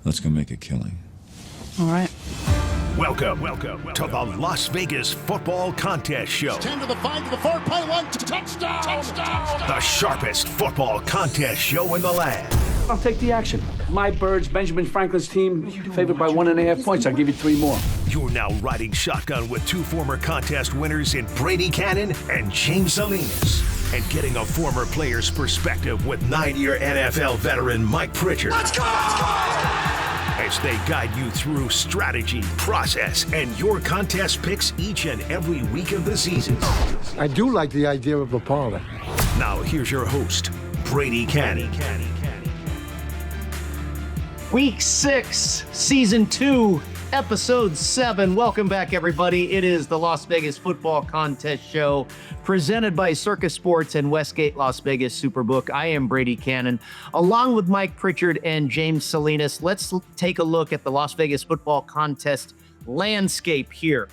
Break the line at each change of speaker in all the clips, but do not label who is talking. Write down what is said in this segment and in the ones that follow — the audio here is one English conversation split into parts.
Let's go make a killing.
All right.
Welcome to the Las Vegas Football Contest Show.
10 to the 5 to the 4, play one, touchdown!
The sharpest football contest show in the land.
I'll take the action. My Birds, Benjamin Franklin's team, favored by 1.5 points. I'll give you 3 more.
You're now riding shotgun with 2 former contest winners in Brady, Kannon and James Salinas. And getting a former player's perspective with 9-year NFL veteran Mike Pritchard.
Let's go!
As they guide you through strategy, process, and your contest picks each and every week of the season.
I do like the idea of a parlay.
Now here's your host, Brady Kannon.
Week 6, Season 2, Episode 7. Welcome back, everybody. It is the Las Vegas Football Contest Show presented by Circa Sports and Westgate Las Vegas SuperBook. I am Brady Kannon, along with Mike Pritchard and James Salinas. Let's take a look at the Las Vegas Football Contest landscape here.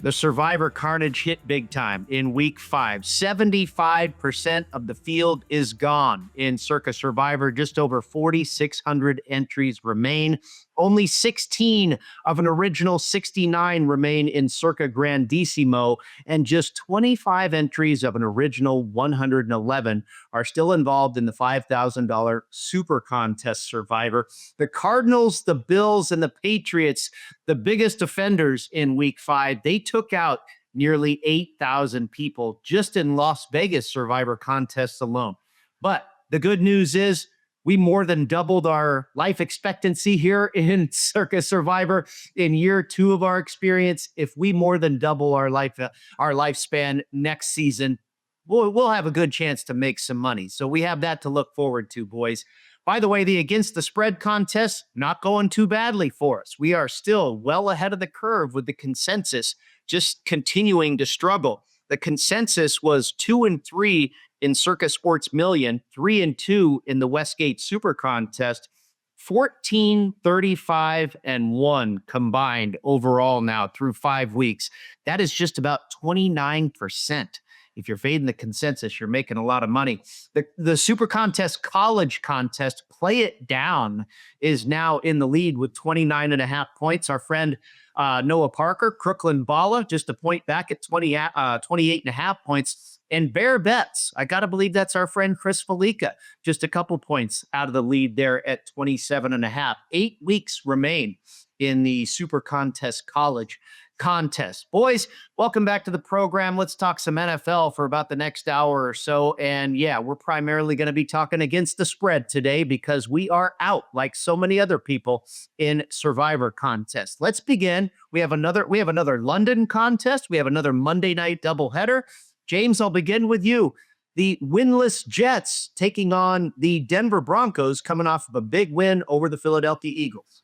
The Survivor carnage hit big time in Week 5. 75% of the field is gone in Circa Survivor. Just over 4,600 entries remain. Only 16 of an original 69 remain in Circa Grandissimo, and just 25 entries of an original 111 are still involved in the $5,000 SuperContest Survivor. The Cardinals, the Bills, and the Patriots, the biggest offenders in Week 5, they took out nearly 8,000 people just in Las Vegas Survivor contests alone. But the good news is, we more than doubled our life expectancy here in Circa Survivor in year 2 of our experience. If we more than double our lifespan next season, we'll have a good chance to make some money. So we have that to look forward to, boys. By the way, the Against the Spread contest, not going too badly for us. We are still well ahead of the curve with the consensus, just continuing to struggle. The consensus was 2-3 in Circa Sports Million, 3-2 in the Westgate SuperContest, 14, 35, and 1 combined overall now through 5 weeks. That is just about 29%. If you're fading the consensus, you're making a lot of money. The SuperContest College Contest, Play It Down, is now in the lead with 29.5 points. Our friend Noah Parker, Crooklyn Bala, just a point back at 28.5 points. And Bear Bets, I got to believe that's our friend Chris Felica, just a couple points out of the lead there at 27.5. 8 weeks remain in the SuperContest College Contest. Boys, welcome back to the program. Let's talk some NFL for about the next hour or so. And yeah, we're primarily going to be talking against the spread today because we are out, like so many other people, in Survivor contest. Let's begin. We have another London contest. We have another Monday night doubleheader. James, I'll begin with you. The winless Jets taking on the Denver Broncos, coming off of a big win over the Philadelphia Eagles.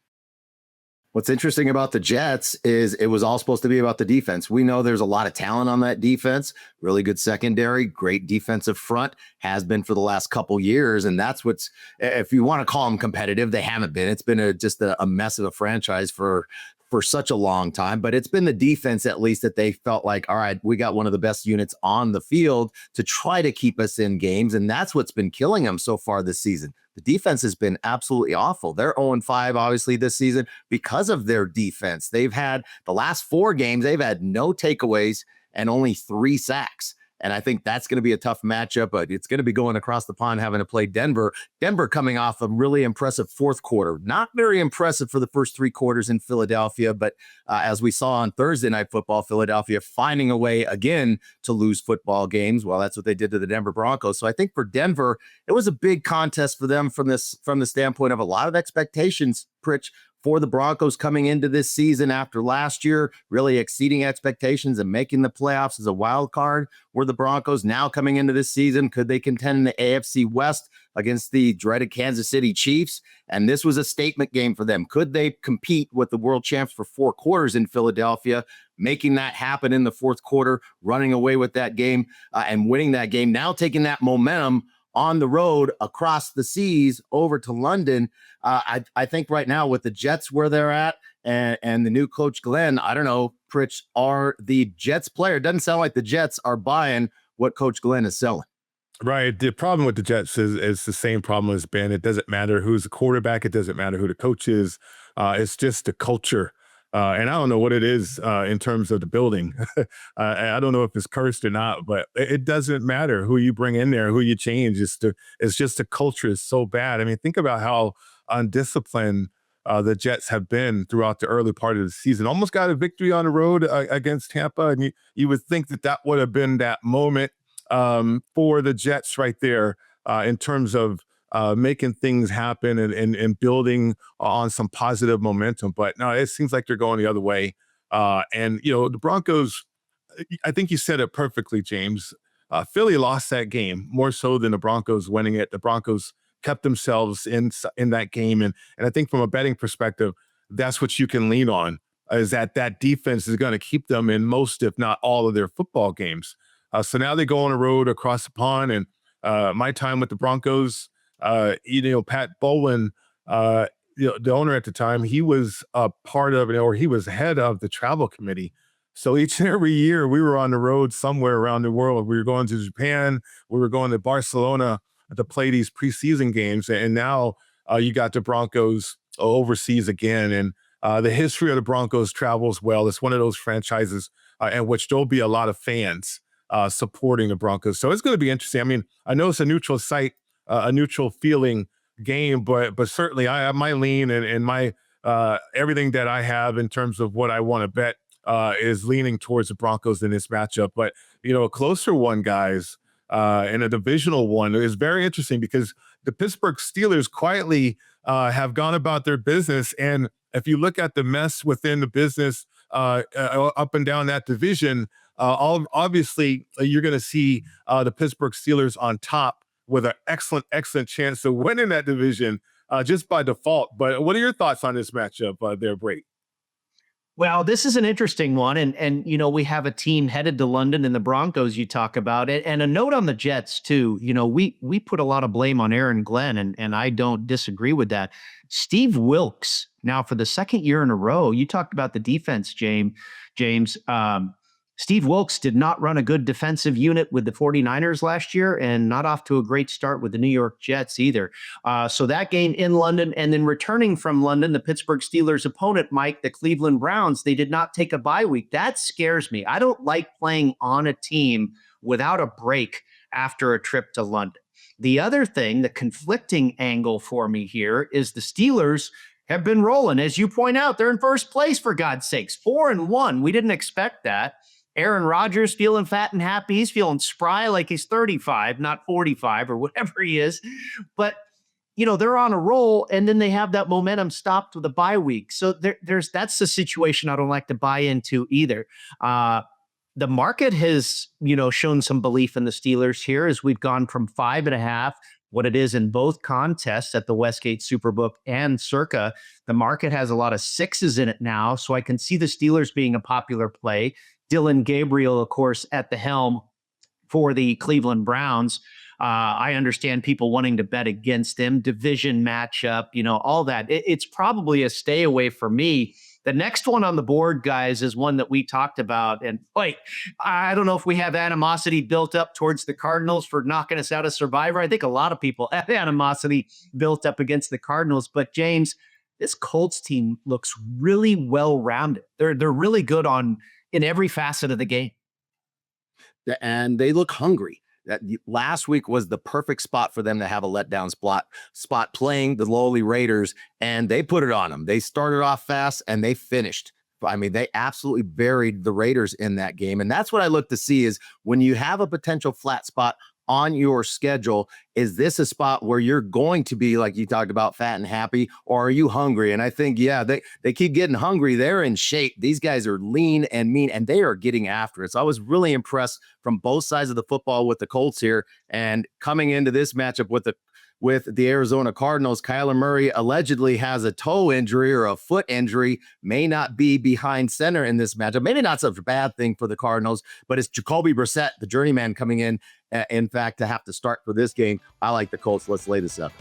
What's interesting about the Jets is it was all supposed to be about the defense. We know there's a lot of talent on that defense, really good secondary, great defensive front, has been for the last couple years. And that's what's, if you want to call them competitive, they haven't been. It's been just a mess of a franchise for such a long time, but it's been the defense at least that they felt like, all right, we got one of the best units on the field to try to keep us in games. And that's what's been killing them so far this season. The defense has been absolutely awful. They're 0-5, obviously, this season because of their defense. They've had the last 4 games, they've had no takeaways and only 3 sacks. And I think that's going to be a tough matchup, but it's going to be going across the pond having to play Denver. Denver coming off a really impressive 4th quarter. Not very impressive for the first 3 quarters in Philadelphia, but as we saw on Thursday Night Football, Philadelphia finding a way again to lose football games. Well, that's what they did to the Denver Broncos. So I think for Denver, it was a big contest for them from the standpoint of a lot of expectations, Pritch, for the Broncos coming into this season after last year, really exceeding expectations and making the playoffs as a wild card. Were the Broncos now coming into this season? Could they contend in the AFC West against the dreaded Kansas City Chiefs? And this was a statement game for them. Could they compete with the world champs for 4 quarters in Philadelphia, making that happen in the 4th quarter, running away with that game and winning that game, now taking that momentum on the road across the seas over to London? I think right now with the Jets where they're at and the new coach Glenn, I don't know, Pritch, are the Jets player, it doesn't sound like the Jets are buying what Coach Glenn is selling.
Right. The problem with the Jets is the same problem as Ben. It doesn't matter who's the quarterback. It doesn't matter who the coach is. It's just the culture. And I don't know what it is in terms of the building. I don't know if it's cursed or not, but it doesn't matter who you bring in there, who you change. It's just the culture is so bad. I mean, think about how undisciplined the Jets have been throughout the early part of the season. Almost got a victory on the road against Tampa. And you would think that would have been that moment for the Jets right there in terms of making things happen and building on some positive momentum. But no, it seems like they're going the other way. And, the Broncos, I think you said it perfectly, James. Philly lost that game more so than the Broncos winning it. The Broncos kept themselves in that game. And I think from a betting perspective, that's what you can lean on, is that defense is going to keep them in most, if not all, of their football games. So now they go on the road across the pond. And my time with the Broncos, Pat Bowlen, the owner at the time, he was a part of it, or he was head of the travel committee. So each and every year we were on the road somewhere around the world. We were going to Japan, we were going to Barcelona to play these preseason games. And now you got the Broncos overseas again. And the history of the Broncos travels well. It's one of those franchises in which there'll be a lot of fans supporting the Broncos. So it's going to be interesting. I mean, I know it's a neutral site, a neutral feeling game, but certainly I have my lean and my everything that I have in terms of what I want to bet is leaning towards the Broncos in this matchup. But, a closer one, guys, and a divisional one is very interesting because the Pittsburgh Steelers quietly have gone about their business. And if you look at the mess within the business up and down that division, obviously you're going to see the Pittsburgh Steelers on top with an excellent chance of winning that division just by default. But what are your thoughts on this matchup there, Brady?
Well, this is an interesting one. And we have a team headed to London in the Broncos you talk about it. And a note on the Jets, too. We put a lot of blame on Aaron Glenn, and I don't disagree with that. Steve Wilkes, now for the second year in a row, you talked about the defense, James. Steve Wilkes did not run a good defensive unit with the 49ers last year, and not off to a great start with the New York Jets either. So that game in London, and then returning from London, the Pittsburgh Steelers' opponent, Mike, the Cleveland Browns, they did not take a bye week. That scares me. I don't like playing on a team without a break after a trip to London. The other thing, the conflicting angle for me here, is the Steelers have been rolling. As you point out, they're in first place, for God's sakes, 4-1. We didn't expect that. Aaron Rodgers feeling fat and happy. He's feeling spry like he's 35, not 45 or whatever he is. But, they're on a roll, and then they have that momentum stopped with a bye week. So that's the situation I don't like to buy into either. The market has, shown some belief in the Steelers here as we've gone from 5.5, what it is in both contests at the Westgate SuperBook and Circa. The market has a lot of 6s in it now, so I can see the Steelers being a popular play. Dylan Gabriel, of course, at the helm for the Cleveland Browns. I understand people wanting to bet against them, division matchup, all that. It's probably a stay away for me. The next one on the board, guys, is one that we talked about. And wait, I don't know if we have animosity built up towards the Cardinals for knocking us out of Survivor. I think a lot of people have animosity built up against the Cardinals. But James, this Colts team looks really well-rounded. They're really good in every facet of the game.
And they look hungry. That last week was the perfect spot for them to have a letdown spot playing the lowly Raiders, and they put it on them. They started off fast and they finished. I mean, they absolutely buried the Raiders in that game. And that's what I look to see is when you have a potential flat spot on your schedule, is this a spot where you're going to be, like you talked about, fat and happy, or are you hungry? And I think, they keep getting hungry. They're in shape. These guys are lean and mean, and they are getting after it. So I was really impressed from both sides of the football with the Colts here. And coming into this matchup with the Arizona Cardinals, Kyler Murray allegedly has a toe injury or a foot injury, may not be behind center in this matchup. Maybe not such a bad thing for the Cardinals, but it's Jacoby Brissett, the journeyman, coming in fact, to have to start for this game. I like the Colts. Let's lay this up.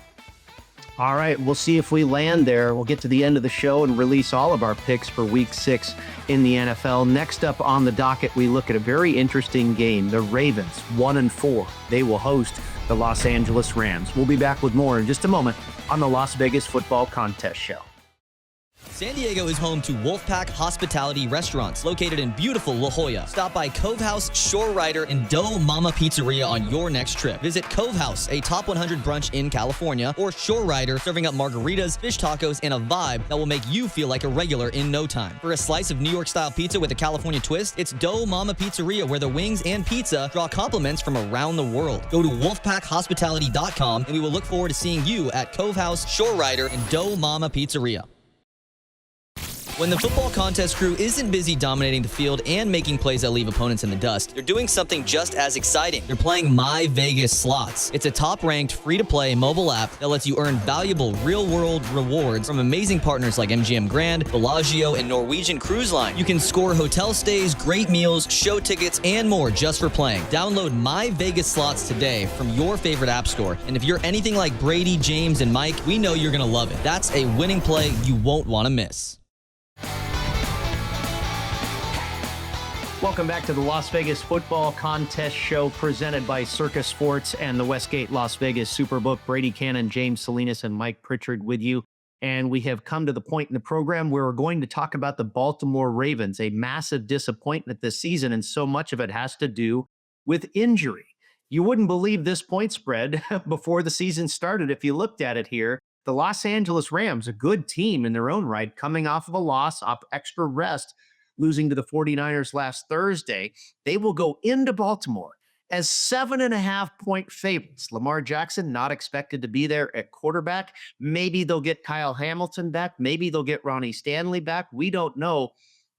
All right, we'll see if we land there. We'll get to the end of the show and release all of our picks for Week 6 in the NFL. Next up on the docket, we look at a very interesting game. The Ravens, 1-4. They will host the Los Angeles Rams. We'll be back with more in just a moment on the Las Vegas Football Contest Show.
San Diego is home to Wolfpack Hospitality Restaurants, located in beautiful La Jolla. Stop by Cove House, Shore Rider, and Dough Mama Pizzeria on your next trip. Visit Cove House, a top 100 brunch in California, or Shore Rider, serving up margaritas, fish tacos, and a vibe that will make you feel like a regular in no time. For a slice of New York-style pizza with a California twist, it's Dough Mama Pizzeria, where the wings and pizza draw compliments from around the world. Go to wolfpackhospitality.com, and we will look forward to seeing you at Cove House, Shore Rider, and Dough Mama Pizzeria. When the football contest crew isn't busy dominating the field and making plays that leave opponents in the dust, they're doing something just as exciting. They're playing My Vegas Slots. It's a top-ranked, free-to-play mobile app that lets you earn valuable real-world rewards from amazing partners like MGM Grand, Bellagio, and Norwegian Cruise Line. You can score hotel stays, great meals, show tickets, and more just for playing. Download My Vegas Slots today from your favorite app store. And if you're anything like Brady, James, and Mike, we know you're going to love it. That's a winning play you won't want to miss.
Welcome back to the Las Vegas Football Contest Show, presented by Circa Sports and the Westgate Las Vegas SuperBook. Brady, Kannon, James Salinas, and Mike Pritchard with you. And we have come to the point in the program where we're going to talk about the Baltimore Ravens, a massive disappointment this season, and so much of it has to do with injury. You wouldn't believe this point spread before the season started if you looked at it here. The Los Angeles Rams, a good team in their own right, coming off of a loss, off extra rest, losing to the 49ers last Thursday. They will go into Baltimore as 7.5-point favorites. Lamar Jackson not expected to be there at quarterback. Maybe they'll get Kyle Hamilton back. Maybe they'll get Ronnie Stanley back. We don't know.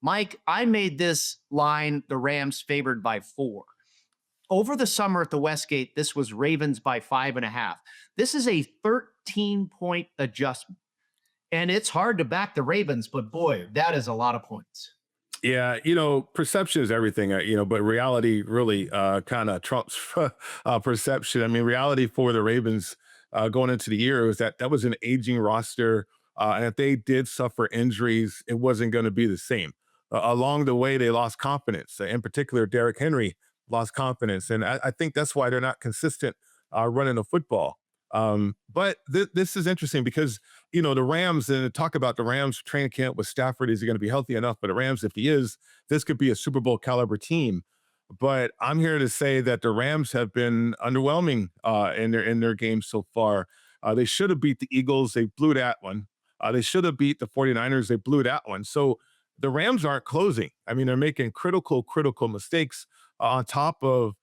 Mike, I made this line the Rams favored by 4. Over the summer at the Westgate, this was Ravens by 5.5. This is a 13-point adjustment. And it's hard to back the Ravens, but boy, that is a lot of points.
Yeah, perception is everything, but reality really kind of trumps perception. I mean, reality for the Ravens going into the year was that was an aging roster. And if they did suffer injuries, it wasn't going to be the same. Along the way, they lost confidence. In particular, Derrick Henry lost confidence. And I think that's why they're not consistent running the football. But this is interesting because, the Rams, and talk about the Rams training camp with Stafford, is he going to be healthy enough? But the Rams, if he is, this could be a Super Bowl caliber team. But I'm here to say that the Rams have been underwhelming in their games so far. They should have beat the Eagles. They blew that one. They should have beat the 49ers. They blew that one. So the Rams aren't closing. I mean, they're making critical mistakes on top of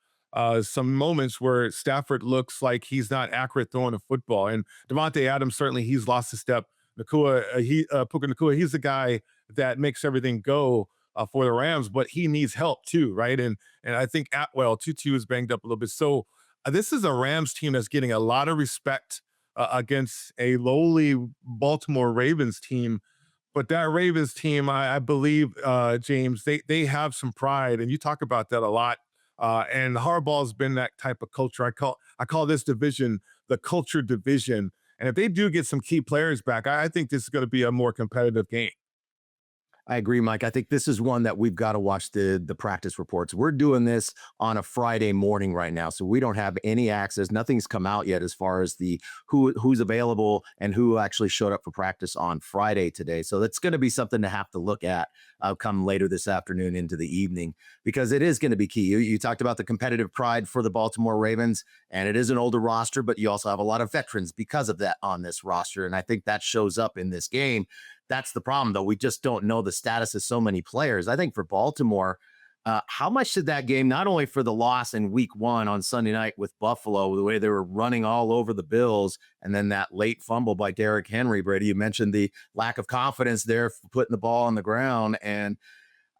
some moments where Stafford looks like he's not accurate throwing the football. And Devontae Adams, certainly he's lost a step. Puka Nacua, he's the guy that makes everything go for the Rams, but he needs help too, right? And I think Atwell, Tutu is banged up a little bit. So this is a Rams team that's getting a lot of respect against a lowly Baltimore Ravens team. But that Ravens team, I believe, James, they have some pride, and you talk about that a lot. And Harbaugh's been that type of culture. I call this division the culture division. And if they do get some key players back, I think this is going to be a more competitive game.
I agree, Mike. I think this is one that we've got to watch the practice reports. We're doing this on a Friday morning right now, so we don't have any access. Nothing's come out yet as far as the who's available and who actually showed up for practice on Friday today. So that's going to be something to have to look at come later this afternoon into the evening, because it is going to be key. You talked about the competitive pride for the Baltimore Ravens, and it is an older roster, but you also have a lot of veterans because of that on this roster, and I think that shows up in this game. That's the problem, though. We just don't know the status of so many players. I think for Baltimore, how much did that game, not only for the loss in week 1 on Sunday night with Buffalo, the way they were running all over the Bills, and then that late fumble by Derrick Henry, Brady, you mentioned the lack of confidence there for putting the ball on the ground. And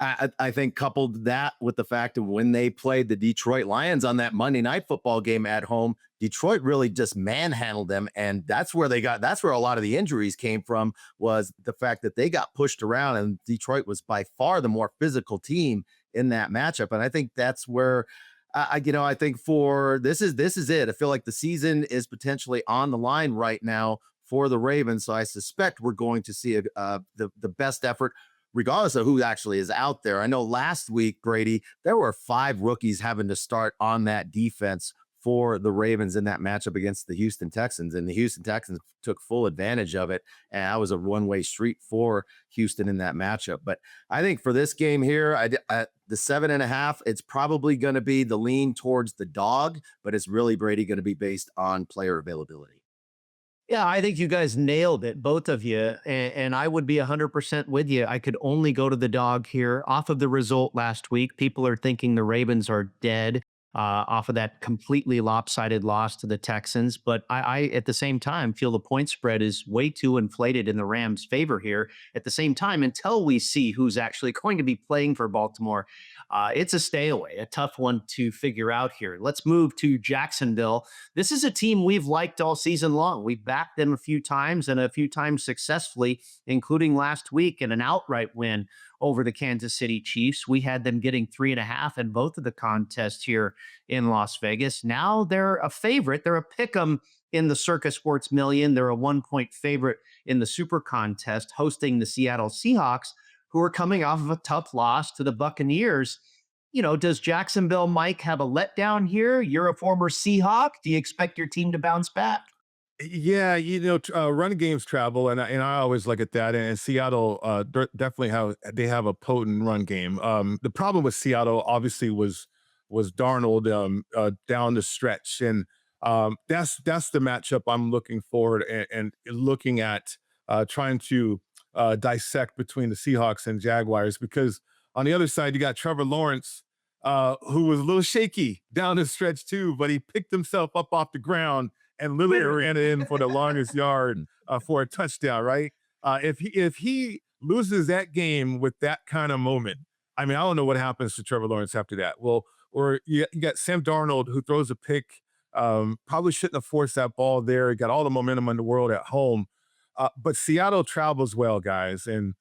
I think coupled that with the fact of when they played the Detroit Lions on that Monday Night Football game at home, Detroit really just manhandled them. And that's where a lot of the injuries came from, was the fact that they got pushed around, and Detroit was by far the more physical team in that matchup. And I think that's where I think for this is it. I feel like the season is potentially on the line right now for the Ravens. So I suspect we're going to see the best effort, regardless of who actually is out there. I know last week, Brady, there were 5 rookies having to start on that defense for the Ravens in that matchup against the Houston Texans. And the Houston Texans took full advantage of it. And that was a one-way street for Houston in that matchup. But I think for this game here, the 7.5, it's probably going to be the lean towards the dog, but it's really, Brady, going to be based on player availability.
Yeah, I think you guys nailed it, both of you. And I would be 100% with you. I could only go to the dog here off of the result last week. People are thinking the Ravens are dead off of that completely lopsided loss to the Texans. But I, at the same time, feel the point spread is way too inflated in the Rams' favor here. At the same time, until we see who's actually going to be playing for Baltimore, it's a stay away, a tough one to figure out here. Let's move to Jacksonville. This is a team we've liked all season long. We've backed them a few times and a few times successfully, including last week in an outright win over the Kansas City Chiefs. We had them getting 3.5 in both of the contests here in Las Vegas. Now they're a favorite. They're a pick'em in the Circa Sports Million. They're a 1-point favorite in the SuperContest, hosting the Seattle Seahawks, who are coming off of a tough loss to the Buccaneers. You know, does Jacksonville, Mike, have a letdown here? You're a former Seahawk. Do you expect your team to bounce back?
Yeah, run games travel, and I always look at that. And Seattle definitely have a potent run game. The problem with Seattle obviously was Darnold down the stretch, and that's the matchup I'm looking forward and looking at trying to dissect between the Seahawks and Jaguars, because on the other side you got Trevor Lawrence, who was a little shaky down the stretch too, but he picked himself up off the ground and literally ran it in for the longest yard for a touchdown, right? If he loses that game with that kind of moment, I mean, I don't know what happens to Trevor Lawrence after that. Well, or you got Sam Darnold, who throws a pick, probably shouldn't have forced that ball there. Got all the momentum in the world at home. But Seattle travels well, guys. And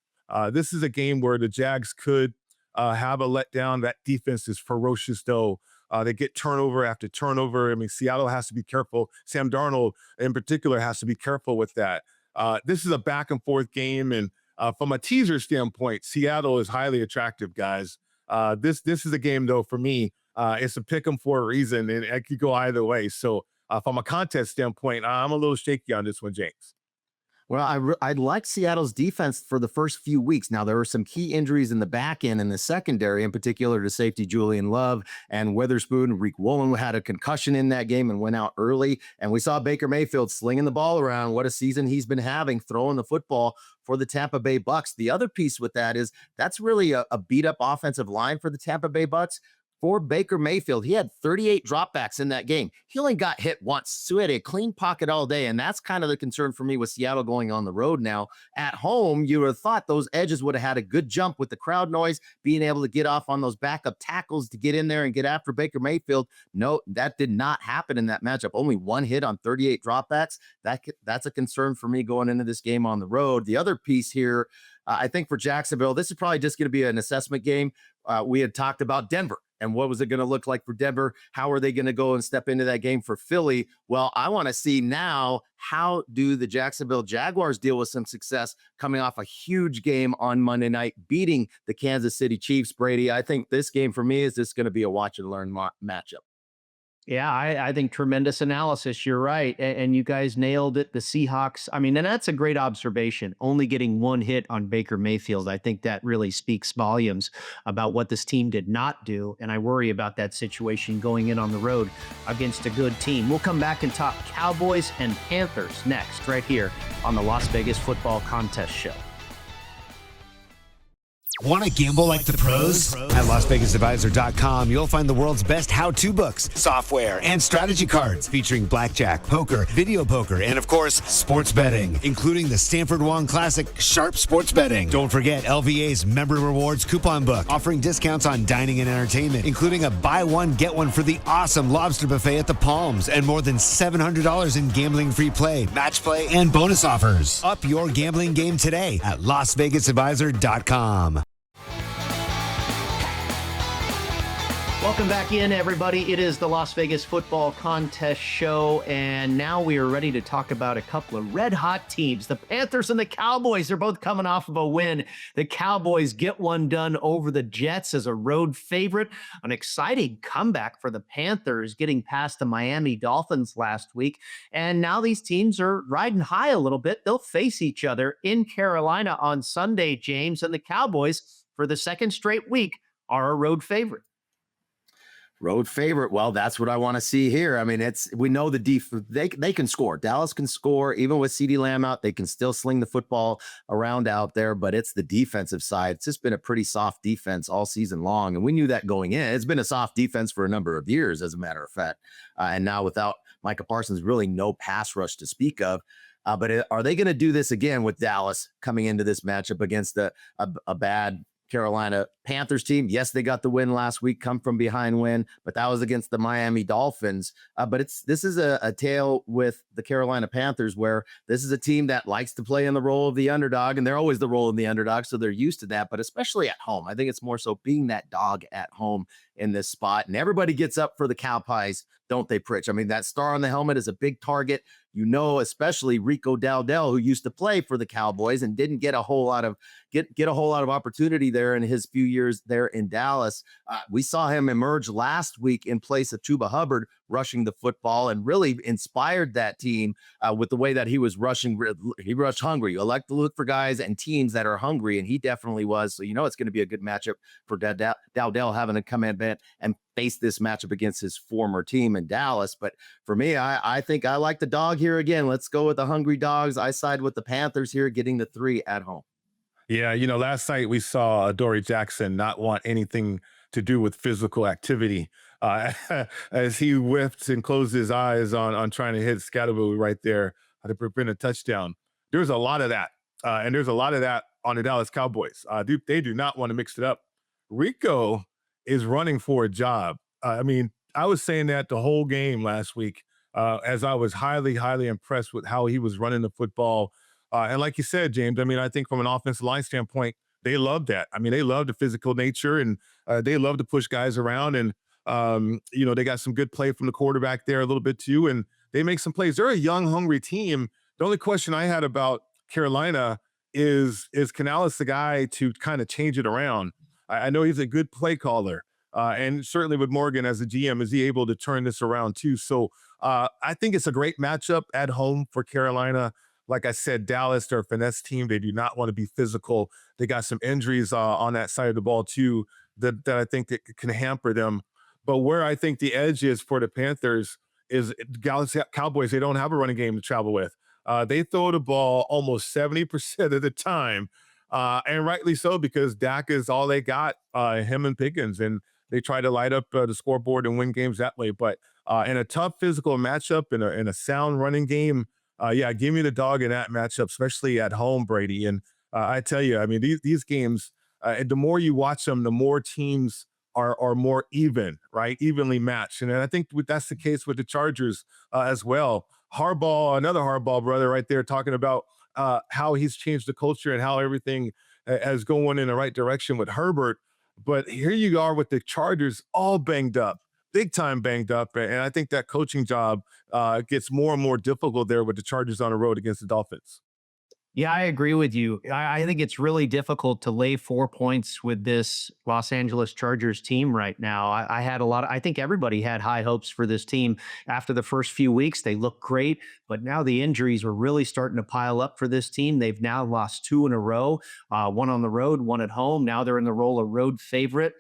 this is a game where the Jags could have a letdown. That defense is ferocious, though. They get turnover after turnover. I mean, Seattle has to be careful. Sam Darnold, in particular, has to be careful with that. This is a back-and-forth game, and from a teaser standpoint, Seattle is highly attractive, guys. This is a game, though, for me. It's a pick 'em for a reason, and it could go either way. So from a contest standpoint, I'm a little shaky on this one, James.
Well, I like Seattle's defense for the first few weeks. Now, there were some key injuries in the back end and the secondary, in particular to safety Julian Love and Witherspoon. Reek Woolen had a concussion in that game and went out early. And we saw Baker Mayfield slinging the ball around. What a season he's been having, throwing the football for the Tampa Bay Bucks. The other piece with that is that's really a beat-up offensive line for the Tampa Bay Bucks. For Baker Mayfield, he had 38 dropbacks in that game. He only got hit once, so he had a clean pocket all day, and that's kind of the concern for me with Seattle going on the road now. At home, you would have thought those edges would have had a good jump with the crowd noise, being able to get off on those backup tackles to get in there and get after Baker Mayfield. No, that did not happen in that matchup. Only one hit on 38 dropbacks. That's a concern for me going into this game on the road. The other piece here, I think for Jacksonville, this is probably just going to be an assessment game. We had talked about Denver. And what was it going to look like for Denver? How are they going to go and step into that game for Philly? Well, I want to see now, how do the Jacksonville Jaguars deal with some success coming off a huge game on Monday night, beating the Kansas City Chiefs, Brady? I think this game for me is just going to be a watch and learn matchup.
Yeah, I think tremendous analysis. You're right. And you guys nailed it. The Seahawks, I mean, and that's a great observation. Only getting one hit on Baker Mayfield. I think that really speaks volumes about what this team did not do. And I worry about that situation going in on the road against a good team. We'll come back and talk Cowboys and Panthers next, right here on the Las Vegas Football Contest Show.
Want to gamble like the pros? At LasVegasAdvisor.com, you'll find the world's best how-to books, software, and strategy cards featuring blackjack, poker, video poker, and of course, sports betting, including the Stanford Wong Classic Sharp Sports Betting. Don't forget LVA's Member Rewards coupon book, offering discounts on dining and entertainment, including a buy one, get one for the awesome lobster buffet at the Palms, and more than $700 in gambling-free play, match play, and bonus offers. Up your gambling game today at LasVegasAdvisor.com.
Welcome back in, everybody. It is the Las Vegas Football Contest Show, and now we are ready to talk about a couple of red-hot teams. The Panthers and the Cowboys are both coming off of a win. The Cowboys get one done over the Jets as a road favorite. An exciting comeback for the Panthers, getting past the Miami Dolphins last week. And now these teams are riding high a little bit. They'll face each other in Carolina on Sunday, James, and the Cowboys, for the second straight week, are a road favorite.
Road favorite. Well, that's what I want to see here. I mean, we know the they can score. Dallas can score. Even with CeeDee Lamb out, they can still sling the football around out there, but it's the defensive side. It's just been a pretty soft defense all season long. And we knew that going in. It's been a soft defense for a number of years, as a matter of fact. And now without Micah Parsons, really no pass rush to speak of. But are they going to do this again with Dallas coming into this matchup against a bad Carolina Panthers team? Yes, they got the win last week, come from behind win, but that was against the Miami Dolphins. But this is a tale with the Carolina Panthers, where this is a team that likes to play in the role of the underdog, and they're always the role of the underdog, so they're used to that. But especially at home, I think it's more so being that dog at home in this spot. And everybody gets up for the Cowpies, don't they, Pritch? I mean, that star on the helmet is a big target. You know, especially Rico Dowdell, who used to play for the Cowboys and didn't get a whole lot of opportunity there in his few years there in Dallas. We saw him emerge last week in place of Chuba Hubbard, rushing the football, and really inspired that team with the way that he was rushing. He rushed hungry. You like to look for guys and teams that are hungry, and he definitely was. So you know it's going to be a good matchup for Dowdell having to come in and face this matchup against his former team in Dallas. But for me, I think I like the dog here again. Let's go with the hungry dogs. I side with the Panthers here, getting the 3 at home.
Yeah, last night we saw Adoree Jackson not want anything to do with physical activity as he whipped and closed his eyes on trying to hit Scatterboo right there to prevent a touchdown. There's a lot of that, and there's a lot of that on the Dallas Cowboys. They do not want to mix it up. Rico is running for a job. I mean, I was saying that the whole game last week as I was highly, highly impressed with how he was running the football. And like you said, James, I mean, I think from an offensive line standpoint, they love that. I mean, they love the physical nature, and they love to push guys around. And, they got some good play from the quarterback there a little bit too, and they make some plays. They're a young, hungry team. The only question I had about Carolina is Canales the guy to kind of change it around? I know he's a good play caller. And certainly with Morgan as a GM, is he able to turn this around too? So I think it's a great matchup at home for Carolina. Like I said, Dallas, they're a finesse team. They do not want to be physical. They got some injuries on that side of the ball too that I think that can hamper them. But where I think the edge is for the Panthers is Dallas Cowboys. They don't have a running game to travel with. They throw the ball almost 70% of the time, and rightly so, because Dak is all they got, him and Pickens, and they try to light up the scoreboard and win games that way. But in a tough physical matchup, in a sound running game, yeah, give me the dog in that matchup, especially at home, Brady. And I tell you, I mean, these games, the more you watch them, the more teams are more even, right? Evenly matched. And I think that's the case with the Chargers as well. Harbaugh, another Harbaugh brother right there, talking about how he's changed the culture and how everything is going in the right direction with Herbert. But here you are with the Chargers all banged up, big time banged up. And I think that coaching job gets more and more difficult there with the Chargers on the road against the Dolphins.
Yeah, I agree with you. I think it's really difficult to lay 4 points with this Los Angeles Chargers team right now. I think everybody had high hopes for this team after the first few weeks. They looked great, but now the injuries are really starting to pile up for this team. They've now lost 2 in a row, one on the road, one at home. Now they're in the role of road favorite.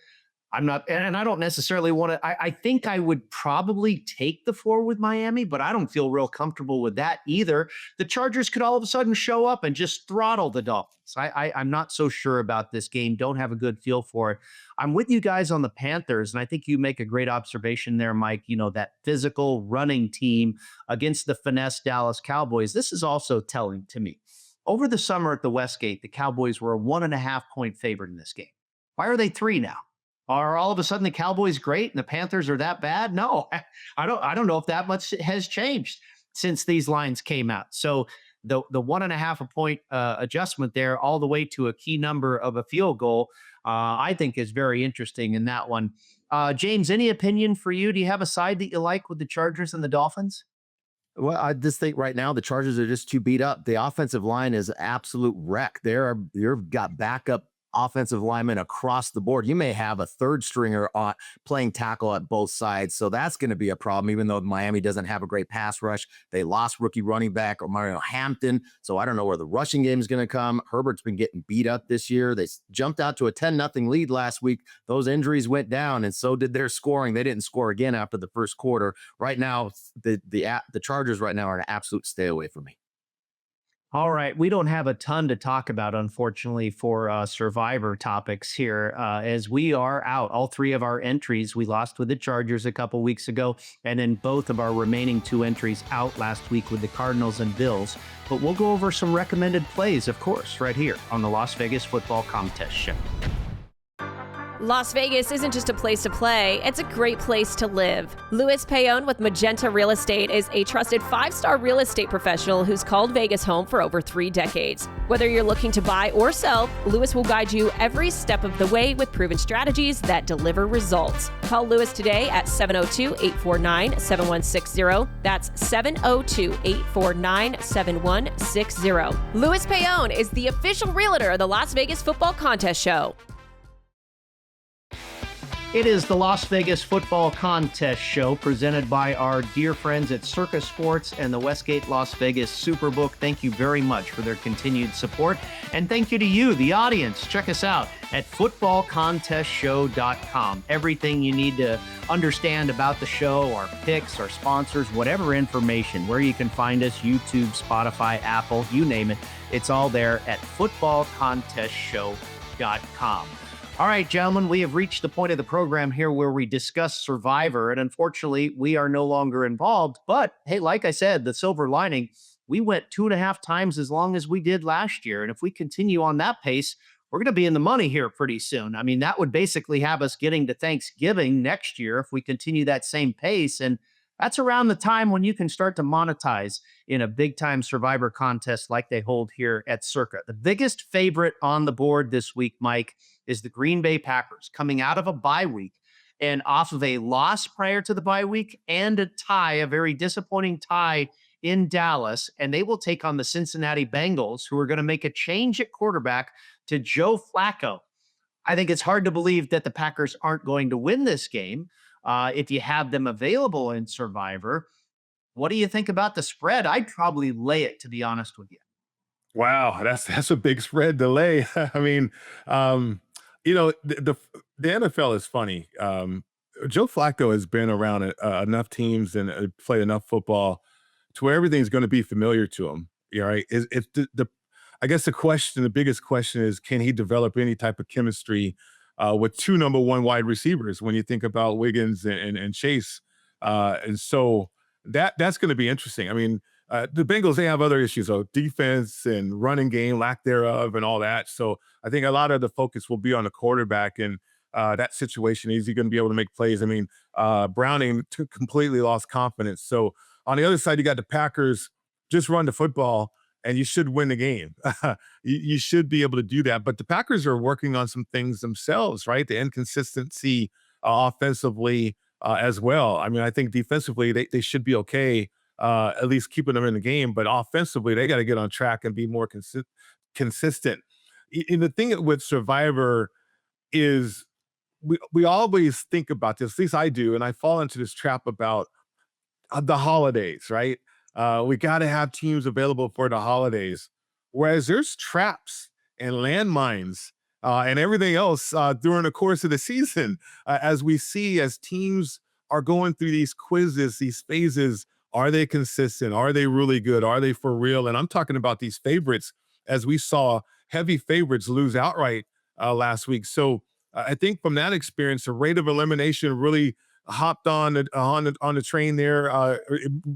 I'm not, and I don't necessarily want to, I think I would probably take the 4 with Miami, but I don't feel real comfortable with that either. The Chargers could all of a sudden show up and just throttle the Dolphins. I'm not so sure about this game. Don't have a good feel for it. I'm with you guys on the Panthers, and I think you make a great observation there, Mike. That physical running team against the finesse Dallas Cowboys. This is also telling to me. Over the summer at the Westgate, the Cowboys were a 1.5 point favorite in this game. Why are they 3 now? Are all of a sudden the Cowboys great and the Panthers are that bad? No, I don't know if that much has changed since these lines came out. So the 1.5 point adjustment there all the way to a key number of a field goal, I think is very interesting in that one. James, any opinion for you? Do you have a side that you like with the Chargers and the Dolphins?
Well, I just think right now the Chargers are just too beat up. The offensive line is absolute wreck. You've got backup offensive linemen across the board. You may have a third stringer playing tackle at both sides. So that's going to be a problem, even though Miami doesn't have a great pass rush. They lost rookie running back Mario Hampton. So I don't know where the rushing game is going to come. Herbert's been getting beat up this year. They jumped out to a 10-0 lead last week. Those injuries went down, and so did their scoring. They didn't score again after the first quarter. Right now, the Chargers right now are an absolute stay away from me.
All right. We don't have a ton to talk about, unfortunately, for Survivor topics here, as we are out. All three of our entries, we lost with the Chargers a couple weeks ago, and then both of our remaining 2 entries out last week with the Cardinals and Bills. But we'll go over some recommended plays, of course, right here on the Las Vegas Football Contest Show.
Las Vegas isn't just a place to play, it's a great place to live. Louis Payon with Magenta Real Estate is a trusted 5-star real estate professional who's called Vegas home for over 3 decades. Whether you're looking to buy or sell, Louis will guide you every step of the way with proven strategies that deliver results. Call Louis today at 702-849-7160. That's 702-849-7160. Louis Payon is the official realtor of the Las Vegas Football Contest Show.
It is the Las Vegas Football Contest Show presented by our dear friends at Circa Sports and the Westgate Las Vegas SuperBook. Thank you very much for their continued support. And thank you to you, the audience. Check us out at footballcontestshow.com. Everything you need to understand about the show, our picks, our sponsors, whatever information, where you can find us, YouTube, Spotify, Apple, you name it. It's all there at footballcontestshow.com. All right, gentlemen, we have reached the point of the program here where we discuss Survivor, and unfortunately, we are no longer involved. But hey, like I said, the silver lining, we went 2.5 times as long as we did last year. And if we continue on that pace, we're going to be in the money here pretty soon. I mean, that would basically have us getting to Thanksgiving next year if we continue that same pace. And that's around the time when you can start to monetize in a big-time Survivor contest like they hold here at Circa. The biggest favorite on the board this week, Mike, is the Green Bay Packers, coming out of a bye week and off of a loss prior to the bye week and a tie, a very disappointing tie in Dallas. And they will take on the Cincinnati Bengals, who are going to make a change at quarterback to Joe Flacco. I think it's hard to believe that the Packers aren't going to win this game. If you have them available in Survivor, what do you think about the spread? I'd probably lay it, to be honest with you.
Wow, that's a big spread to lay. I mean, the NFL is funny. Joe Flacco has been around enough teams and played enough football to where everything's going to be familiar to him. You know, right? I guess the biggest question is, can he develop any type of chemistry with 2 number 1 wide receivers when you think about Wiggins and Chase? And so that's going to be interesting. I mean, the Bengals, they have other issues of defense and running game, lack thereof, and all that. So I think a lot of the focus will be on the quarterback and that situation. Is he going to be able to make plays? I mean, Browning completely lost confidence. So on the other side, you got the Packers, just run the football and you should win the game. You should be able to do that. But the Packers are working on some things themselves, right? The inconsistency offensively as well. I mean, I think defensively, they should be okay, at least keeping them in the game. But offensively, they got to get on track and be more consistent. And the thing with Survivor is we always think about this, at least I do, and I fall into this trap about the holidays, right? We got to have teams available for the holidays, whereas there's traps and landmines and everything else during the course of the season, as we see as teams are going through these quizzes, these phases. Are they consistent? Are they really good? Are they for real? And I'm talking about these favorites, as we saw heavy favorites lose outright last week. So I think from that experience, the rate of elimination really hopped on the train there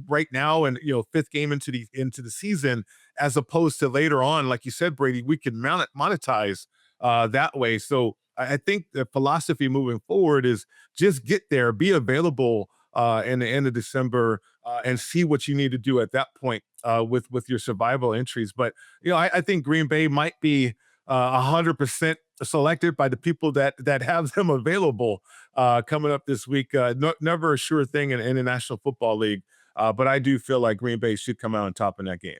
right now, and 5th game into the season, as opposed to later on, like you said, Brady, we can monetize that way. So I think the philosophy moving forward is just get there, be available in the end of December and see what you need to do at that point with your survival entries. But I think Green Bay might be 100% selected by the people that have them available coming up this week. Never a sure thing in the National Football League, but I do feel like Green Bay should come out on top in that game.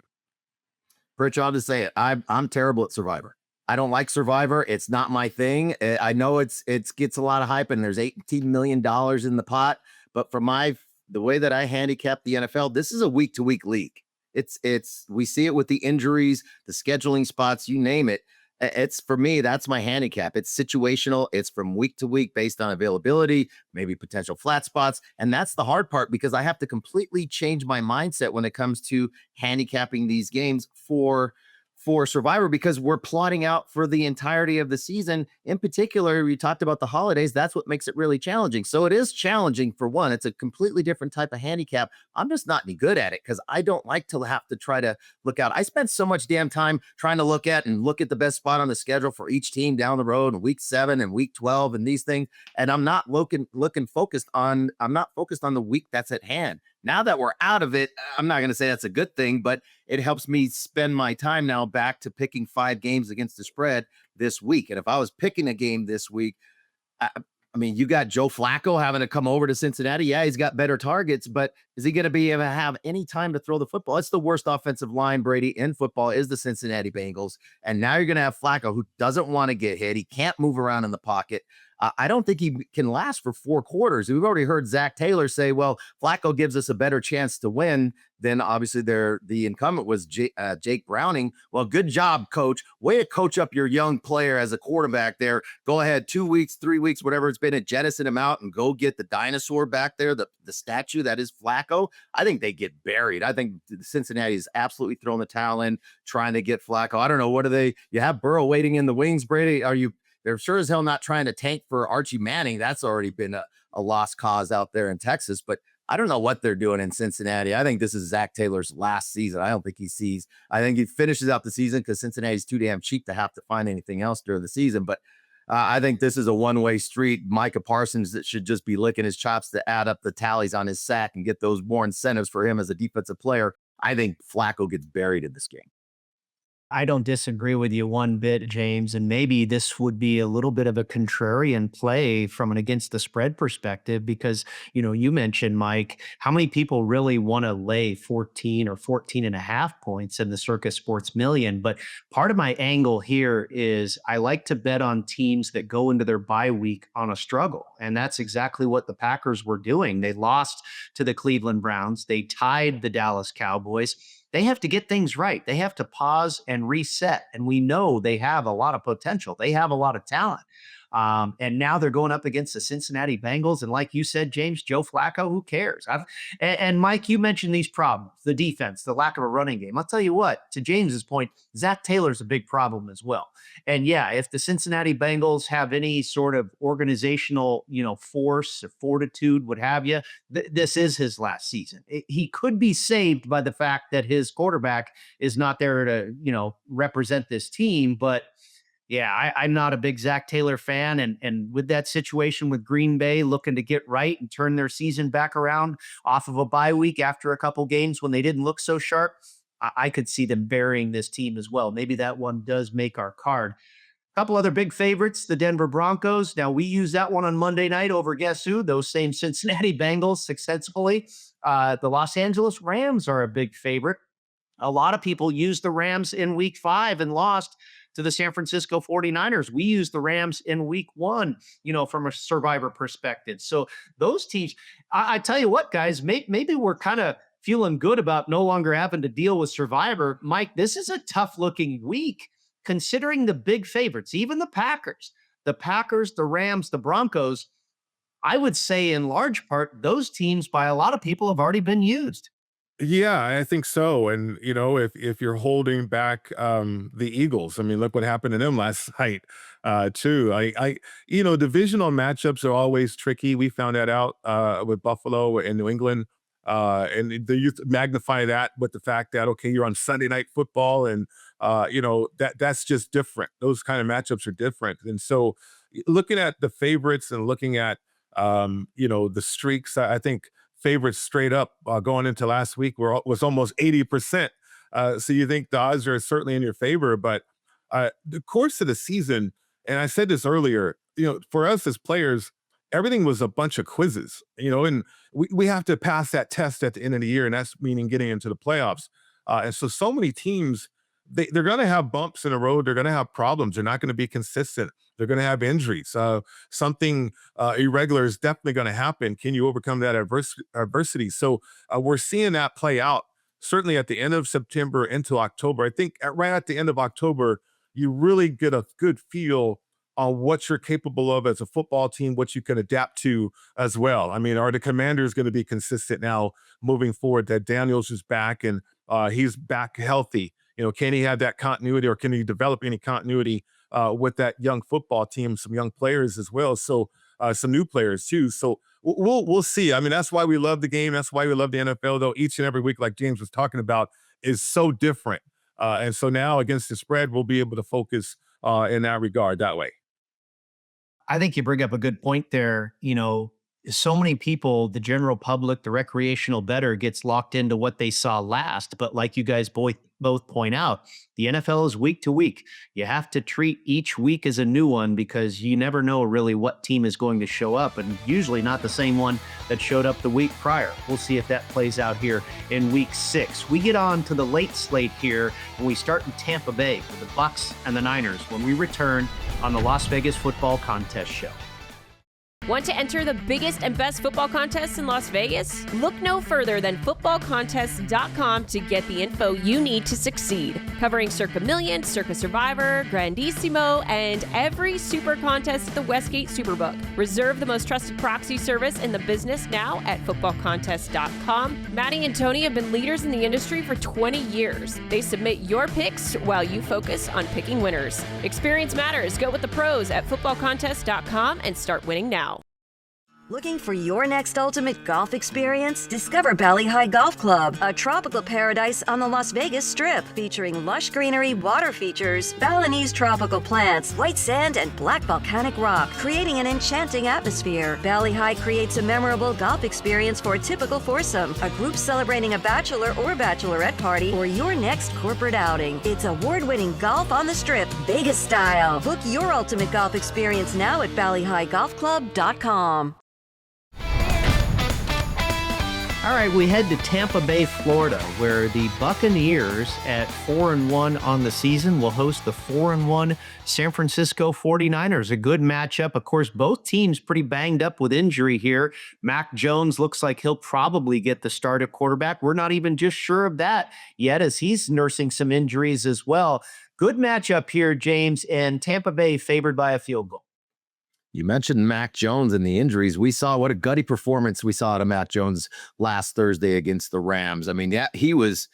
Pritchard, I'll just say it. I'm terrible at Survivor. I don't like Survivor. It's not my thing. I know it gets a lot of hype, and there's $18 million in the pot. But for the way that I handicap the NFL, this is a week to week league. We see it with the injuries, the scheduling spots, you name it. It's for me, that's my handicap. It's situational. It's from week to week based on availability, maybe potential flat spots. And that's the hard part because I have to completely change my mindset when it comes to handicapping these games for Survivor, because we're plotting out for the entirety of the season. In particular, we talked about the holidays. That's what makes it really challenging. So it is challenging for one. It's a completely different type of handicap. I'm just not any good at it because I don't like to have to try to look out. I spent so much damn time trying to look at the best spot on the schedule for each team down the road in week 7 and week 12 and these things. And I'm not focused on the week that's at hand. Now that we're out of it, I'm not going to say that's a good thing, but it helps me spend my time now back to picking 5 games against the spread this week. And if I was picking a game this week, I mean, you got Joe Flacco having to come over to Cincinnati. Yeah, he's got better targets, but is he going to be able to have any time to throw the football? It's the worst offensive line, Brady, in football is the Cincinnati Bengals. And now you're going to have Flacco, who doesn't want to get hit. He can't move around in the pocket. I don't think he can last for 4 quarters. We've already heard Zach Taylor say, well, Flacco gives us a better chance to win than obviously the incumbent was Jake Browning. Well, good job, coach. Way to coach up your young player as a quarterback there. Go ahead, 2 weeks, 3 weeks, whatever it's been, and jettison him out and go get the dinosaur back there, the statue that is Flacco. I think they get buried. I think Cincinnati is absolutely throwing the towel in, trying to get Flacco. I don't know. You have Burrow waiting in the wings, Brady. They're sure as hell not trying to tank for Archie Manning. That's already been a lost cause out there in Texas. But I don't know what they're doing in Cincinnati. I think this is Zach Taylor's last season. I think he finishes out the season because Cincinnati's too damn cheap to have to find anything else during the season. But I think this is a one-way street. Micah Parsons that should just be licking his chops to add up the tallies on his sack and get those more incentives for him as a defensive player. I think Flacco gets buried in this game.
I don't disagree with you one bit, James. And maybe this would be a little bit of a contrarian play from an against the spread perspective, because, you mentioned, Mike, how many people really want to lay 14 or 14.5 points in the Circa Sports Million? But part of my angle here is I like to bet on teams that go into their bye week on a struggle. And that's exactly what the Packers were doing. They lost to the Cleveland Browns. They tied the Dallas Cowboys. They have to get things right. They have to pause and reset. And we know they have a lot of potential. They have a lot of talent. And now they're going up against the Cincinnati Bengals. And like you said, James, Joe Flacco, who cares? And Mike, you mentioned these problems, the defense, the lack of a running game. I'll tell you what, to James's point, Zach Taylor's a big problem as well. And yeah, if the Cincinnati Bengals have any sort of organizational, force or fortitude, what have you, this is his last season. He could be saved by the fact that his quarterback is not there to, represent this team. But yeah, I'm not a big Zach Taylor fan. And with that situation with Green Bay looking to get right and turn their season back around off of a bye week after a couple games when they didn't look so sharp, I could see them burying this team as well. Maybe that one does make our card. A couple other big favorites, the Denver Broncos. Now, we use that one on Monday night over guess who? Those same Cincinnati Bengals successfully. The Los Angeles Rams are a big favorite. A lot of people used the Rams in week 5 and lost to the San Francisco 49ers. We use the Rams in week 1, from a survivor perspective. So those teams, I tell you what, guys, maybe we're kind of feeling good about no longer having to deal with survivor. Mike, this is a tough looking week considering the big favorites, even the Packers, the Rams, the Broncos. I would say in large part, those teams by a lot of people have already been used.
Yeah, I think so. And, if you're holding back the Eagles, I mean, look what happened to them last night, too. Divisional matchups are always tricky. We found that out with Buffalo and New England. And you magnify that with the fact that, okay, you're on Sunday Night Football and, that's just different. Those kind of matchups are different. And so looking at the favorites and looking at, the streaks, I think favorites straight up going into last week was almost 80%. So you think the odds are certainly in your favor, but the course of the season, and I said this earlier, for us as players, everything was a bunch of quizzes, and we have to pass that test at the end of the year, and that's meaning getting into the playoffs. And so many teams, they're going to have bumps in the road. They're going to have problems. They're not going to be consistent. They're going to have injuries. Something irregular is definitely going to happen. Can you overcome that adversity? So we're seeing that play out certainly at the end of September into October. I think right at the end of October, you really get a good feel on what you're capable of as a football team, what you can adapt to as well. I mean, are the Commanders going to be consistent now moving forward, that Daniels is back and he's back healthy? Can he have that continuity, or can he develop any continuity with that young football team, some young players as well? So some new players too. So we'll see. I mean, that's why we love the game. That's why we love the NFL, though each and every week, like James was talking about, is so different. And so now against the spread, we'll be able to focus in that regard that way.
I think you bring up a good point there. So many people, the general public, the recreational bettor, gets locked into what they saw last. But like you guys both point out, the NFL is week to week. You have to treat each week as a new one, because you never know really what team is going to show up, and usually not the same one that showed up the week prior. We'll see if that plays out here in week 6. We get on to the late slate here, and we start in Tampa Bay with the Bucs and the Niners when we return on the Las Vegas Football Contest Show.
Want to enter the biggest and best football contests in Las Vegas? Look no further than footballcontest.com to get the info you need to succeed. Covering Circa Million, Circa Survivor, Grandissimo, and every super contest at the Westgate SuperBook. Reserve the most trusted proxy service in the business now at footballcontest.com. Maddie and Tony have been leaders in the industry for 20 years. They submit your picks while you focus on picking winners. Experience matters. Go with the pros at footballcontest.com and start winning now.
Looking for your next ultimate golf experience? Discover Valley High Golf Club, a tropical paradise on the Las Vegas Strip, featuring lush greenery, water features, Balinese tropical plants, white sand, and black volcanic rock, creating an enchanting atmosphere. Valley High creates a memorable golf experience for a typical foursome, a group celebrating a bachelor or bachelorette party, or your next corporate outing. It's award-winning golf on the Strip, Vegas style. Book your ultimate golf experience now at valleyhighgolfclub.com.
All right, we head to Tampa Bay, Florida, where the Buccaneers at 4-1 on the season will host the 4-1 San Francisco 49ers. A good matchup. Of course, both teams pretty banged up with injury here. Mac Jones looks like he'll probably get the start at quarterback. We're not even just sure of that yet, as he's nursing some injuries as well. Good matchup here, James, and Tampa Bay favored by a field goal.
You mentioned Mac Jones and the injuries. We saw what a gutty performance we saw out of Mac Jones last Thursday against the Rams. I mean, yeah, he was,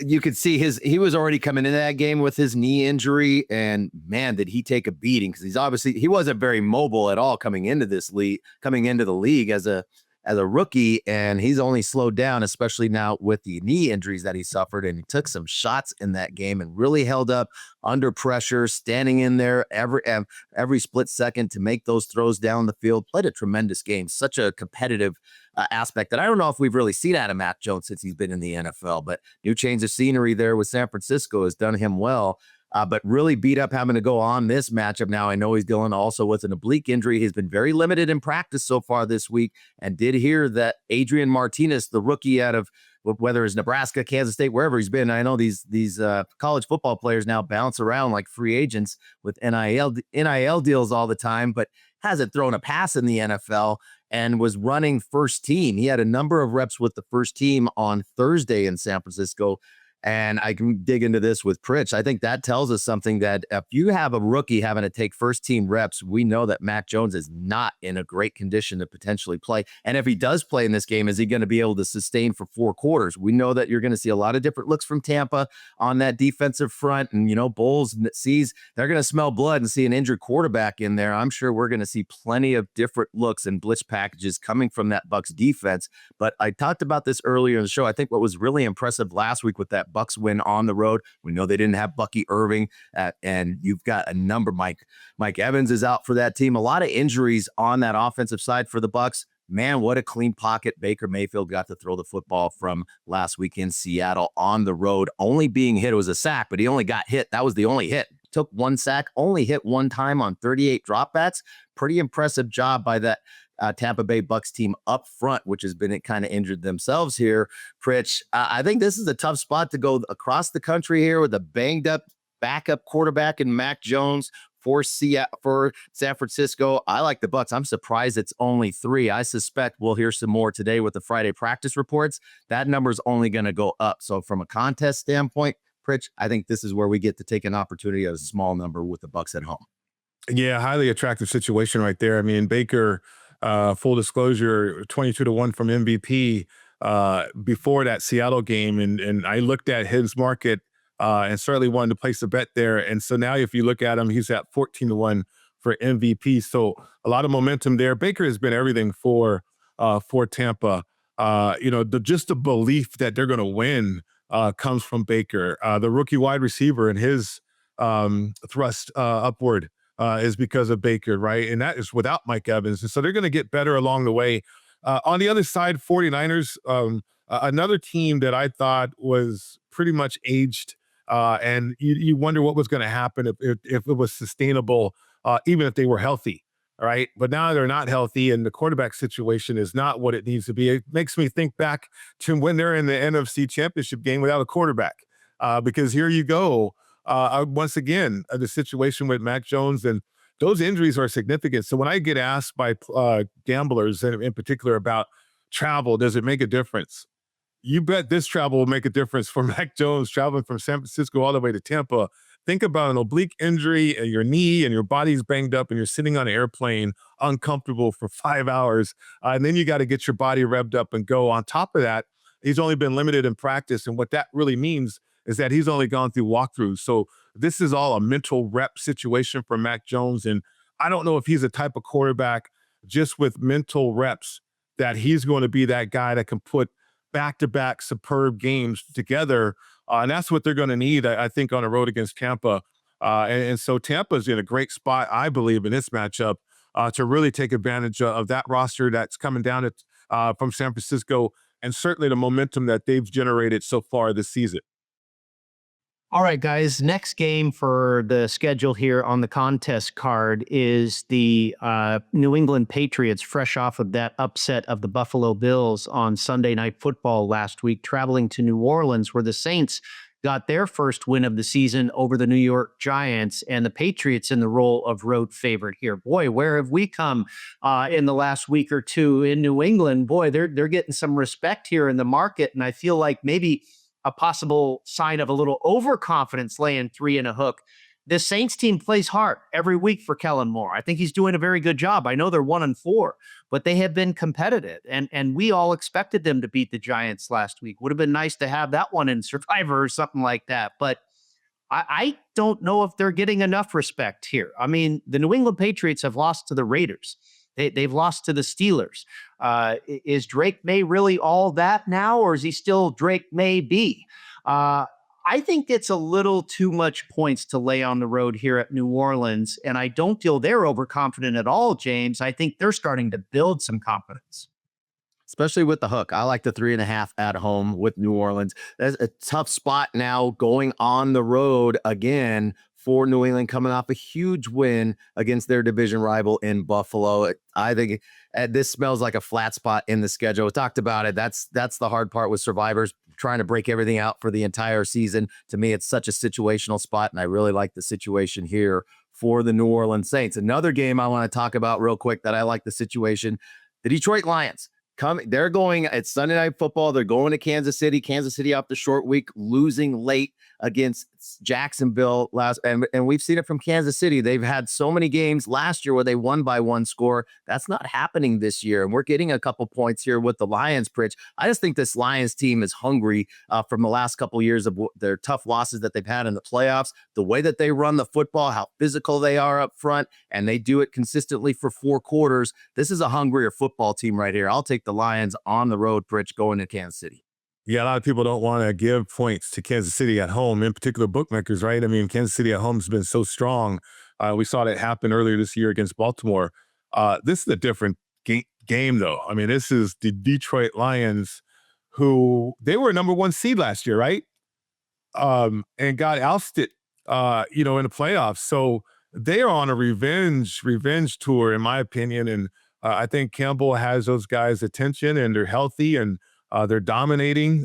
you could see he was already coming into that game with his knee injury, and man, did he take a beating, because he wasn't very mobile at all coming into the league as a rookie, and he's only slowed down, especially now with the knee injuries that he suffered. And he took some shots in that game and really held up under pressure, standing in there every split second to make those throws down the field. Played a tremendous game. Such a competitive aspect that I don't know if we've really seen out of Mac Jones since he's been in the NFL, but new change of scenery there with San Francisco has done him well. But really beat up having to go on this matchup now. I know he's dealing also with an oblique injury. He's been very limited in practice so far this week, and did hear that Adrian Martinez, the rookie out of whether it's Nebraska, Kansas State, wherever he's been. I know these college football players now bounce around like free agents with NIL deals all the time, but hasn't thrown a pass in the NFL and was running first team. He had a number of reps with the first team on Thursday in San Francisco. And I can dig into this with Pritch. I think that tells us something, that if you have a rookie having to take first team reps, we know that Mac Jones is not in a great condition to potentially play. And if he does play in this game, is he going to be able to sustain for 4 quarters? We know that you're going to see a lot of different looks from Tampa on that defensive front. And, Bowles they're going to smell blood and see an injured quarterback in there. I'm sure we're going to see plenty of different looks and blitz packages coming from that Bucs defense. But I talked about this earlier in the show. I think what was really impressive last week with that Bucs win on the road, we know they didn't have Bucky Irving, and you've got a number. Mike Evans is out for that team. A lot of injuries on that offensive side for the Bucs. man, what a clean pocket Baker Mayfield got to throw the football from last week in Seattle on the road. Only being hit, it was a sack, but he only got hit. That was the only hit. Took one sack, only hit one time on 38 dropbacks. Pretty impressive job by that Tampa Bay Bucks team up front, which has been kind of injured themselves here. Pritch, I think this is a tough spot to go across the country here with a banged up backup quarterback in Mac Jones for San Francisco. I like the Bucks. I'm surprised it's only 3. I suspect we'll hear some more today with the Friday practice reports. That number's only going to go up. So from a contest standpoint, Pritch, I think this is where we get to take an opportunity at a small number with the Bucks at home.
Yeah, highly attractive situation right there. I mean, Baker, full disclosure, 22-1 from MVP before that Seattle game. And I looked at his market and certainly wanted to place a bet there. And so now if you look at him, he's at 14-1 for MVP. So a lot of momentum there. Baker has been everything for Tampa. Just the belief that they're going to win comes from Baker. The rookie wide receiver and his thrust upward is because of Baker, right? And that is without Mike Evans. And so they're going to get better along the way. On the other side, 49ers, another team that I thought was pretty much aged. And you wonder what was going to happen if it was sustainable, even if they were healthy. All right. But now they're not healthy, and the quarterback situation is not what it needs to be. It makes me think back to when they're in the NFC Championship game without a quarterback, because here you go. Once again, the situation with Mac Jones, and those injuries are significant. So when I get asked by gamblers in particular about travel, does it make a difference? You bet this travel will make a difference for Mac Jones traveling from San Francisco all the way to Tampa. Think about an oblique injury and your knee and your body's banged up and you're sitting on an airplane uncomfortable for 5 hours. And then you got to get your body revved up and go. On top of that, he's only been limited in practice. And what that really means is that he's only gone through walkthroughs. So this is all a mental rep situation for Mac Jones. And I don't know if he's a type of quarterback just with mental reps that he's going to be that guy that can put back-to-back superb games together. And that's what they're going to need, I think, on a road against Tampa. And so Tampa's in a great spot, I believe, in this matchup to really take advantage of that roster that's coming down from San Francisco, and certainly the momentum that they've generated so far this season.
All right, guys, next game for the schedule here on the contest card is the New England Patriots, fresh off of that upset of the Buffalo Bills on Sunday Night Football last week, traveling to New Orleans, where the Saints got their first win of the season over the New York Giants, and the Patriots in the role of road favorite here. Boy, where have we come in the last week or two in New England? Boy, they're getting some respect here in the market, and I feel like maybe a possible sign of a little overconfidence laying 3 in a hook. This Saints team plays hard every week for Kellen Moore. I think he's doing a very good job. I know they're 1-4, but they have been competitive, and we all expected them to beat the Giants last week. Would have been nice to have that one in Survivor or something like that, but I don't know if they're getting enough respect here. I mean, the New England Patriots have lost to the Raiders. They've lost to the Steelers. Is Drake May really all that now, or is he still Drake May B? I think it's a little too much points to lay on the road here at New Orleans, and I don't feel they're overconfident at all, James. I think they're starting to build some confidence.
Especially with the hook. I like the 3.5 at home with New Orleans. That's a tough spot now going on the road again for New England, coming off a huge win against their division rival in Buffalo. I think this smells like a flat spot in the schedule. We talked about it. That's the hard part with Survivors, trying to break everything out for the entire season. To me, it's such a situational spot, and I really like the situation here for the New Orleans Saints. Another game I want to talk about real quick that I like the situation, the Detroit Lions. They're going, it's Sunday Night Football. They're going to Kansas City. Kansas City off the short week, losing late against Jacksonville and we've seen it from Kansas City. They've had so many games last year where they won by 1 score. That's not happening this year. And we're getting a couple points here with the Lions, Pritch. I just think this Lions team is hungry from the last couple years of their tough losses that they've had in the playoffs, the way that they run the football, how physical they are up front, and they do it consistently for 4 quarters. This is a hungrier football team right here. I'll take the Lions on the road, Pritch, going to Kansas City.
Yeah, a lot of people don't want to give points to Kansas City at home, in particular bookmakers, right? I mean, Kansas City at home has been so strong. We saw that happen earlier this year against Baltimore. This is a different game, though. I mean, this is the Detroit Lions, who they were number 1 seed last year, right? And got ousted, in the playoffs. So they are on a revenge tour, in my opinion. And I think Campbell has those guys' attention, and they're healthy, and they're dominating.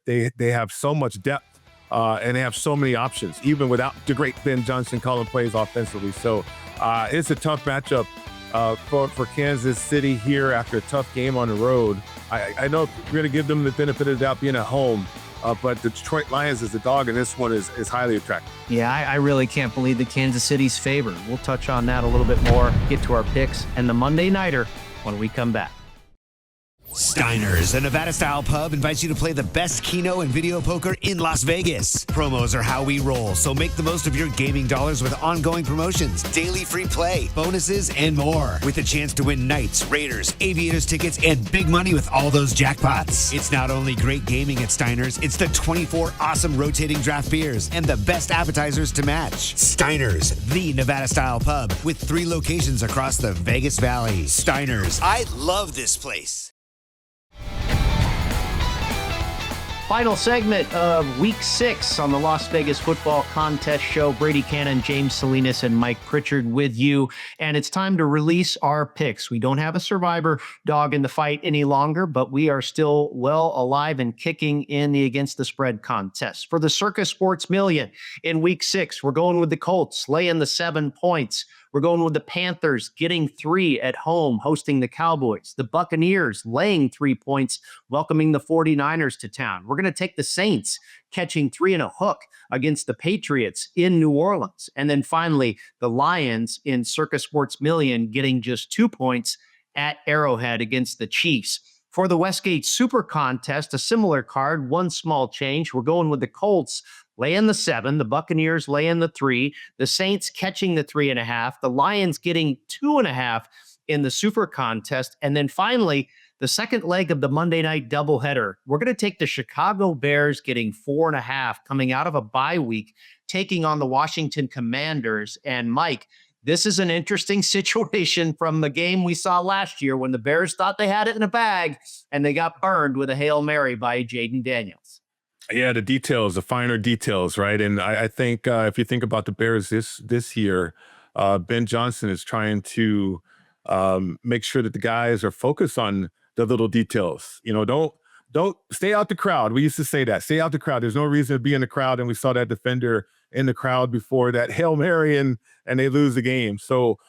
They have so much depth, and they have so many options, even without the great Ben Johnson calling plays offensively. So it's a tough matchup for Kansas City here after a tough game on the road. I know we're going to give them the benefit of the doubt being at home, but the Detroit Lions as the dog in this one is highly attractive.
Yeah, I really can't believe that Kansas City's favored. We'll touch on that a little bit more, get to our picks and the Monday Nighter when we come back.
Steiner's, a Nevada-style pub, invites you to play the best keno and video poker in Las Vegas. Promos are how we roll, so make the most of your gaming dollars with ongoing promotions, daily free play, bonuses, and more. With a chance to win Knights, Raiders, Aviators tickets, and big money with all those jackpots. It's not only great gaming at Steiner's, it's the 24 awesome rotating draft beers and the best appetizers to match. Steiner's, the Nevada-style pub, with 3 locations across the Vegas Valley. Steiner's, I love this place.
Final segment of Week 6 on the Las Vegas Football Contest Show. Brady Kannon, James Salinas, and Mike Pritchard with you. And it's time to release our picks. We don't have a survivor dog in the fight any longer, but we are still well alive and kicking in the Against the Spread contest. For the Circa Sports Million in Week 6, we're going with the Colts, laying the 7 points. We're going with the Panthers getting 3 at home, hosting the Cowboys. The Buccaneers laying 3 points, welcoming the 49ers to town. We're going to take the Saints catching 3 and a hook against the Patriots in New Orleans. And then finally, the Lions in Circa Sports Million getting just 2 points at Arrowhead against the Chiefs. For the Westgate SuperContest, a similar card, one small change. We're going with the Colts laying the 7, the Buccaneers laying the 3, the Saints catching the 3.5, the Lions getting 2.5 in the SuperContest, and then finally, the second leg of the Monday night doubleheader. We're going to take the Chicago Bears getting 4.5 coming out of a bye week, taking on the Washington Commanders. And Mike, this is an interesting situation from the game we saw last year when the Bears thought they had it in a bag and they got burned with a Hail Mary by Jaden Daniels.
Yeah, the details, the finer details, right? And I think if you think about the Bears this year, Ben Johnson is trying to make sure that the guys are focused on the little details. Don't stay out the crowd. We used to say that. Stay out the crowd. There's no reason to be in the crowd. And we saw that defender in the crowd before that Hail Mary and they lose the game. So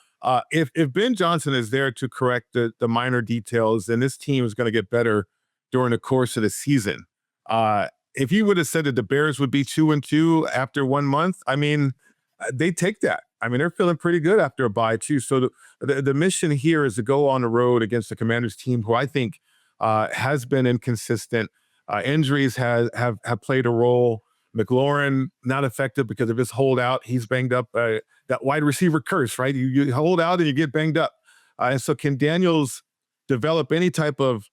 if Ben Johnson is there to correct the minor details, then this team is going to get better during the course of the season. If you would have said that the Bears would be 2-2 after 1 month, I mean, they take that. I mean, they're feeling pretty good after a bye too. So the mission here is to go on the road against the Commanders team, who I think has been inconsistent. Injuries have played a role. McLaurin not effective because of his holdout. He's banged up. That wide receiver curse, right? You hold out and you get banged up. And so can Daniels develop any type of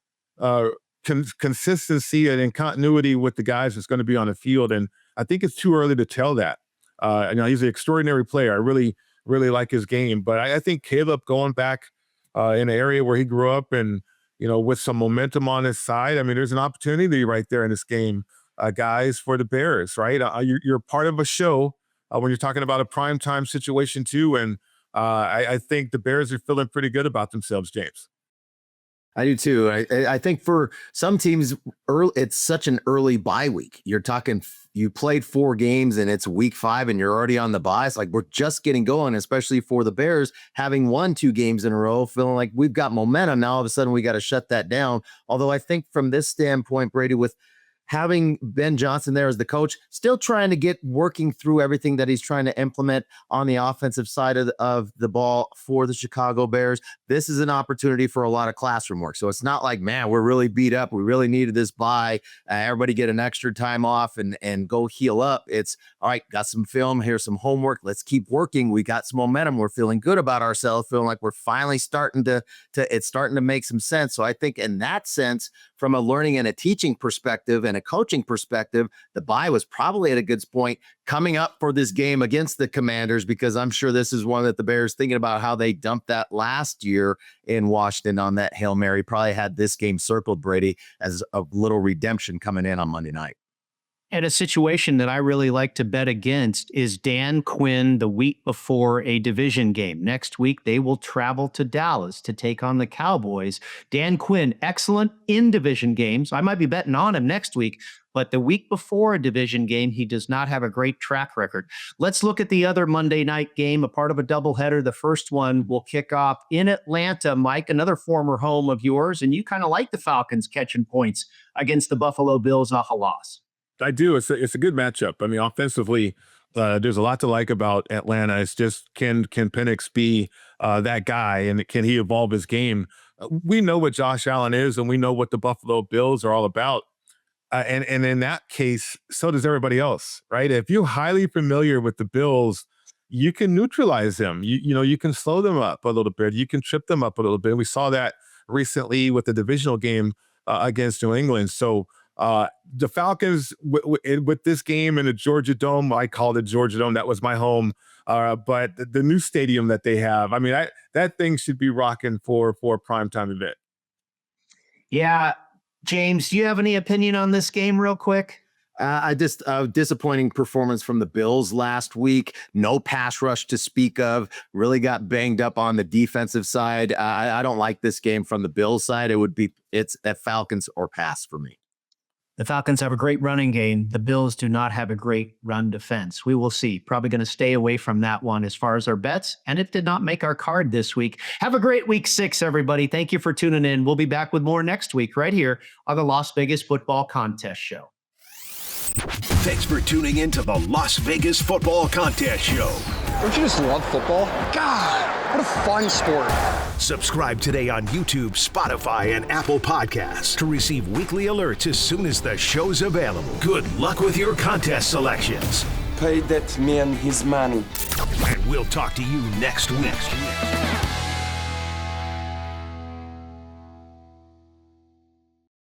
consistency and continuity with the guys that's going to be on the field? And I think it's too early to tell that. He's an extraordinary player. I really, really like his game. But I think Caleb going back in an area where he grew up and, with some momentum on his side, I mean, there's an opportunity right there in this game, guys, for the Bears, right? You're part of a show when you're talking about a primetime situation too. And I think the Bears are feeling pretty good about themselves, James.
I do too. I think for some teams, it's such an early bye week. You're talking, you played 4 games and it's week 5 and you're already on the bye. It's like we're just getting going, especially for the Bears, having won 2 games in a row, feeling like we've got momentum. Now all of a sudden we got to shut that down. Although I think from this standpoint, Brady, with having Ben Johnson there as the coach, still trying to get working through everything that he's trying to implement on the offensive side of the ball for the Chicago Bears. This is an opportunity for a lot of classroom work. So it's not like, man, we're really beat up. We really needed this bye. Everybody get an extra time off and go heal up. It's all right. Got some film. Here's some homework. Let's keep working. We got some momentum. We're feeling good about ourselves, feeling like we're finally starting to it's starting to make some sense. So I think in that sense, from a learning and a teaching perspective and and a coaching perspective, the bye was probably at a good point coming up for this game against the Commanders, because I'm sure this is one that the Bears, thinking about how they dumped that last year in Washington on that Hail Mary, probably had this game circled, Brady, as a little redemption coming in on Monday night.
And a situation that I really like to bet against is Dan Quinn the week before a division game. Next week, they will travel to Dallas to take on the Cowboys. Dan Quinn, excellent in division games. I might be betting on him next week, but the week before a division game, he does not have a great track record. Let's look at the other Monday night game, a part of a doubleheader. The first one will kick off in Atlanta. Mike, another former home of yours, and you kind of like the Falcons catching points against the Buffalo Bills off a loss.
I do. It's a good matchup. I mean, offensively, there's a lot to like about Atlanta. It's just, can Penix be that guy, and can he evolve his game? We know what Josh Allen is, and we know what the Buffalo Bills are all about. And in that case, so does everybody else, right? If you're highly familiar with the Bills, you can neutralize them. You can slow them up a little bit. You can trip them up a little bit. We saw that recently with the divisional game against New England. So the Falcons with this game in the Georgia Dome, I called it Georgia Dome. That was my home. But the new stadium that they have, I mean, that thing should be rocking for a primetime event.
Yeah. James, do you have any opinion on this game real quick?
Disappointing performance from the Bills last week. No pass rush to speak of. Really got banged up on the defensive side. I don't like this game from the Bills side. It's at Falcons or pass for me.
The Falcons have a great running game. The Bills do not have a great run defense. We will see. Probably going to stay away from that one as far as our bets. And it did not make our card this week. Have a great week 6, everybody. Thank you for tuning in. We'll be back with more next week right here on the Las Vegas Football Contest Show.
Thanks for tuning in to the Las Vegas Football Contest Show.
Don't you just love football? God, what a fun sport.
Subscribe today on YouTube, Spotify, and Apple Podcasts to receive weekly alerts as soon as the show's available. Good luck with your contest selections.
Pay that man his money.
And we'll talk to you next week.